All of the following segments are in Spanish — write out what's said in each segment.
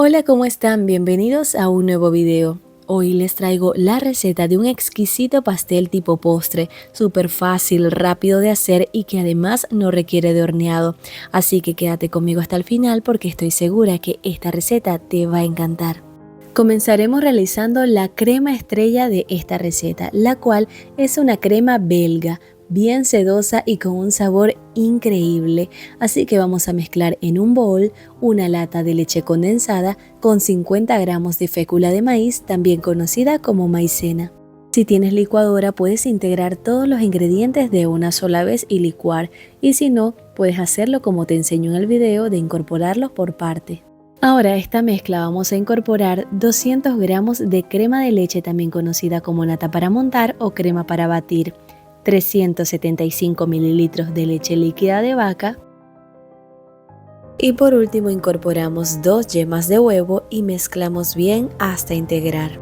Hola, ¿cómo están? Bienvenidos a un nuevo video. Hoy les traigo la receta de un exquisito pastel tipo postre, súper fácil, rápido de hacer y que además no requiere de horneado. Así que quédate conmigo hasta el final porque estoy segura que esta receta te va a encantar. Comenzaremos realizando la crema estrella de esta receta, la cual es una crema belga, bien sedosa y con un sabor increíble. Así que vamos a mezclar en un bowl una lata de leche condensada con 50 gramos de fécula de maíz, también conocida como maicena. Si tienes licuadora puedes integrar todos los ingredientes de una sola vez y licuar, y si no, puedes hacerlo como te enseño en el video de incorporarlos por parte. Ahora a esta mezcla vamos a incorporar 200 gramos de crema de leche, también conocida como nata para montar o crema para batir, 375 mililitros de leche líquida de vaca y por último incorporamos 2 yemas de huevo y mezclamos bien hasta integrar.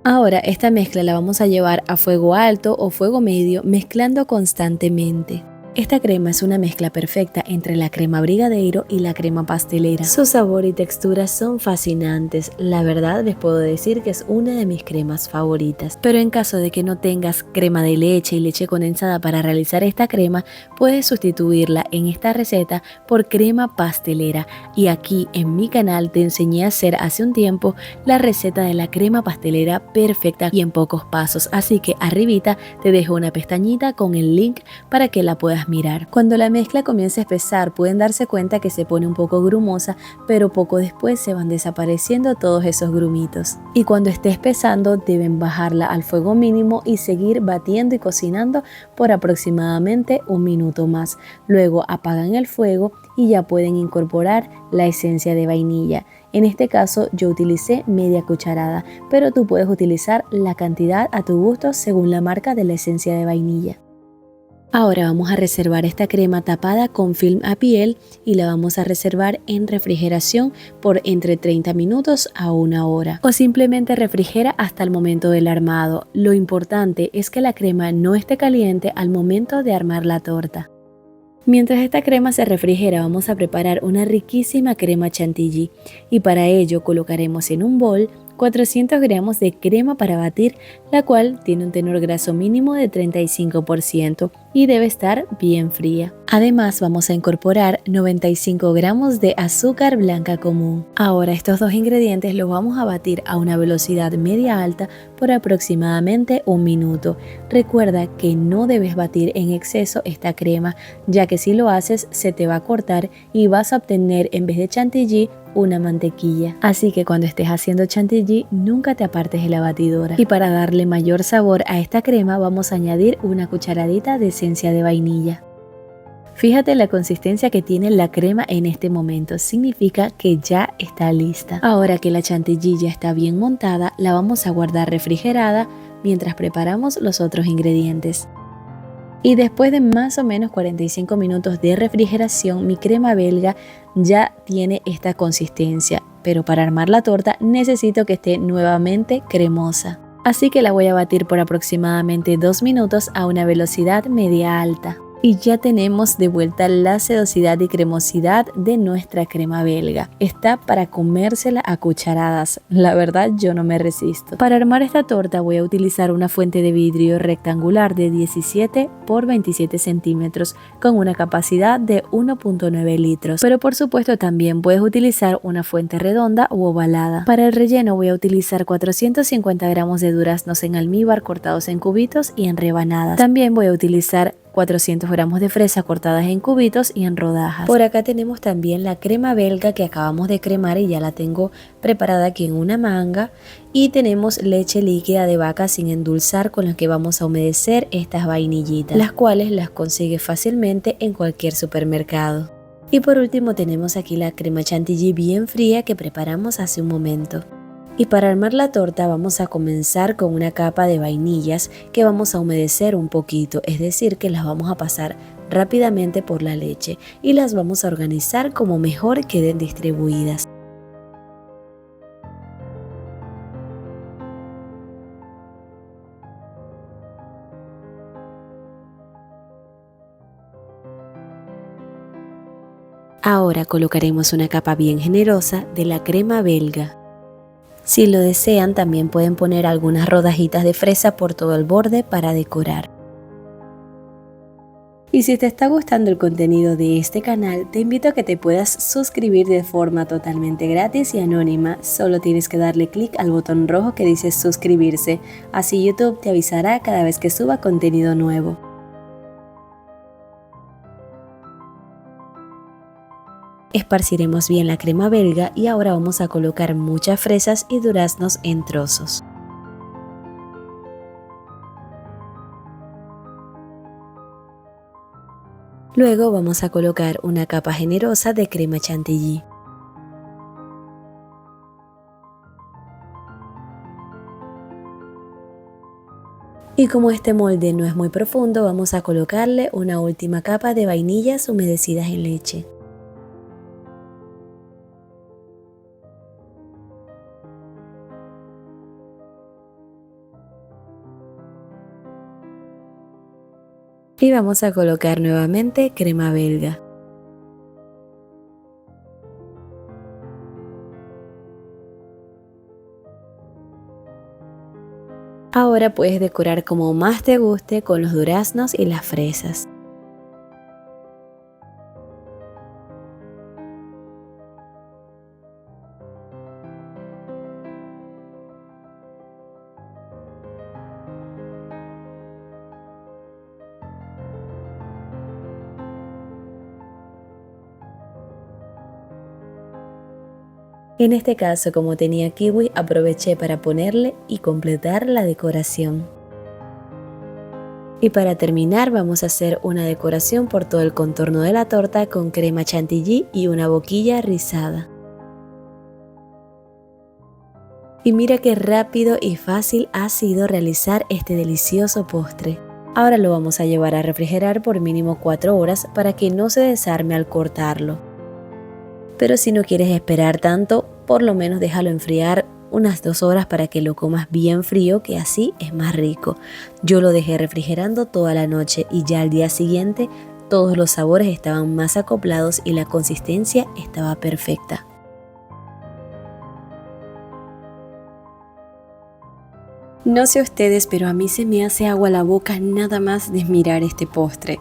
Ahora esta mezcla la vamos a llevar a fuego alto o fuego medio mezclando constantemente. Esta crema es una mezcla perfecta entre la crema brigadeiro y la crema pastelera. Su sabor y textura son fascinantes. La verdad les puedo decir que es una de mis cremas favoritas. Pero en caso de que no tengas crema de leche y leche condensada para realizar esta crema, puedes sustituirla en esta receta por crema pastelera. Y aquí en mi canal te enseñé a hacer hace un tiempo la receta de la crema pastelera perfecta y en pocos pasos. Así que arribita te dejo una pestañita con el link para que la puedas mirar. Cuando la mezcla comience a espesar pueden darse cuenta que se pone un poco grumosa, pero poco después se van desapareciendo todos esos grumitos. Y cuando esté espesando deben bajarla al fuego mínimo y seguir batiendo y cocinando por aproximadamente un minuto más. Luego apagan el fuego y ya pueden incorporar la esencia de vainilla. En este caso yo utilicé media cucharada, pero tú puedes utilizar la cantidad a tu gusto según la marca de la esencia de vainilla. Ahora vamos a reservar esta crema tapada con film a piel y la vamos a reservar en refrigeración por entre 30 minutos a 1 hora o simplemente refrigera hasta el momento del armado. Lo importante es que la crema no esté caliente al momento de armar la torta. Mientras esta crema se refrigera vamos a preparar una riquísima crema chantilly y para ello colocaremos en un bol 400 gramos de crema para batir, la cual tiene un tenor graso mínimo de 35% y debe estar bien fría. Además vamos a incorporar 95 gramos de azúcar blanca común. Ahora estos dos ingredientes los vamos a batir a una velocidad media alta por aproximadamente un minuto. Recuerda que no debes batir en exceso esta crema, ya que si lo haces se te va a cortar y vas a obtener en vez de chantilly una mantequilla. Así que cuando estés haciendo chantilly nunca te apartes de la batidora. Y para darle mayor sabor a esta crema vamos a añadir una cucharadita de esencia de vainilla. Fíjate la consistencia que tiene la crema en este momento, significa que ya está lista. Ahora que la chantilly ya está bien montada, la vamos a guardar refrigerada mientras preparamos los otros ingredientes. Y después de más o menos 45 minutos de refrigeración, mi crema belga ya tiene esta consistencia, pero para armar la torta necesito que esté nuevamente cremosa. Así que la voy a batir por aproximadamente 2 minutos a una velocidad media alta. Y ya tenemos de vuelta la sedosidad y cremosidad de nuestra crema belga. Está para comérsela a cucharadas. La verdad yo no me resisto. Para armar esta torta voy a utilizar una fuente de vidrio rectangular de 17 por 27 centímetros con una capacidad de 1.9 litros. Pero por supuesto también puedes utilizar una fuente redonda u ovalada. Para el relleno voy a utilizar 450 gramos de duraznos en almíbar cortados en cubitos y en rebanadas. También voy a utilizar 400 gramos de fresa cortadas en cubitos y en rodajas. Por acá tenemos también la crema belga que acabamos de cremar y ya la tengo preparada aquí en una manga. Y tenemos leche líquida de vaca sin endulzar con la que vamos a humedecer estas vainillitas, las cuales las consigues fácilmente en cualquier supermercado. Y por último tenemos aquí la crema chantilly bien fría que preparamos hace un momento. Y para armar la torta vamos a comenzar con una capa de vainillas que vamos a humedecer un poquito, es decir que las vamos a pasar rápidamente por la leche y las vamos a organizar como mejor queden distribuidas. Ahora colocaremos una capa bien generosa de la crema belga. Si lo desean, también pueden poner algunas rodajitas de fresa por todo el borde para decorar. Y si te está gustando el contenido de este canal, te invito a que te puedas suscribir de forma totalmente gratis y anónima. Solo tienes que darle clic al botón rojo que dice suscribirse, así YouTube te avisará cada vez que suba contenido nuevo. Esparciremos bien la crema belga y ahora vamos a colocar muchas fresas y duraznos en trozos. Luego vamos a colocar una capa generosa de crema chantilly. Y como este molde no es muy profundo, vamos a colocarle una última capa de vainillas humedecidas en leche. Y vamos a colocar nuevamente crema belga. Ahora puedes decorar como más te guste con los duraznos y las fresas. En este caso, como tenía kiwi, aproveché para ponerle y completar la decoración. Y para terminar vamos a hacer una decoración por todo el contorno de la torta con crema chantilly y una boquilla rizada. Y mira qué rápido y fácil ha sido realizar este delicioso postre. Ahora lo vamos a llevar a refrigerar por mínimo 4 horas para que no se desarme al cortarlo. Pero si no quieres esperar tanto, por lo menos déjalo enfriar unas 2 horas para que lo comas bien frío, que así es más rico. Yo lo dejé refrigerando toda la noche y ya al día siguiente todos los sabores estaban más acoplados y la consistencia estaba perfecta. No sé ustedes, pero a mí se me hace agua la boca nada más de mirar este postre.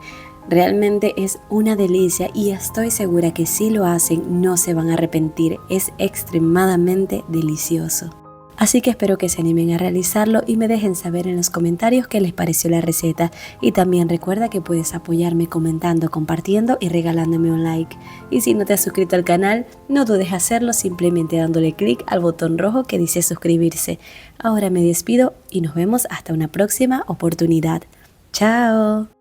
Realmente es una delicia y estoy segura que si lo hacen no se van a arrepentir, es extremadamente delicioso. Así que espero que se animen a realizarlo y me dejen saber en los comentarios qué les pareció la receta. Y también recuerda que puedes apoyarme comentando, compartiendo y regalándome un like. Y si no te has suscrito al canal, no dudes en hacerlo simplemente dándole clic al botón rojo que dice suscribirse. Ahora me despido y nos vemos hasta una próxima oportunidad. ¡Chao!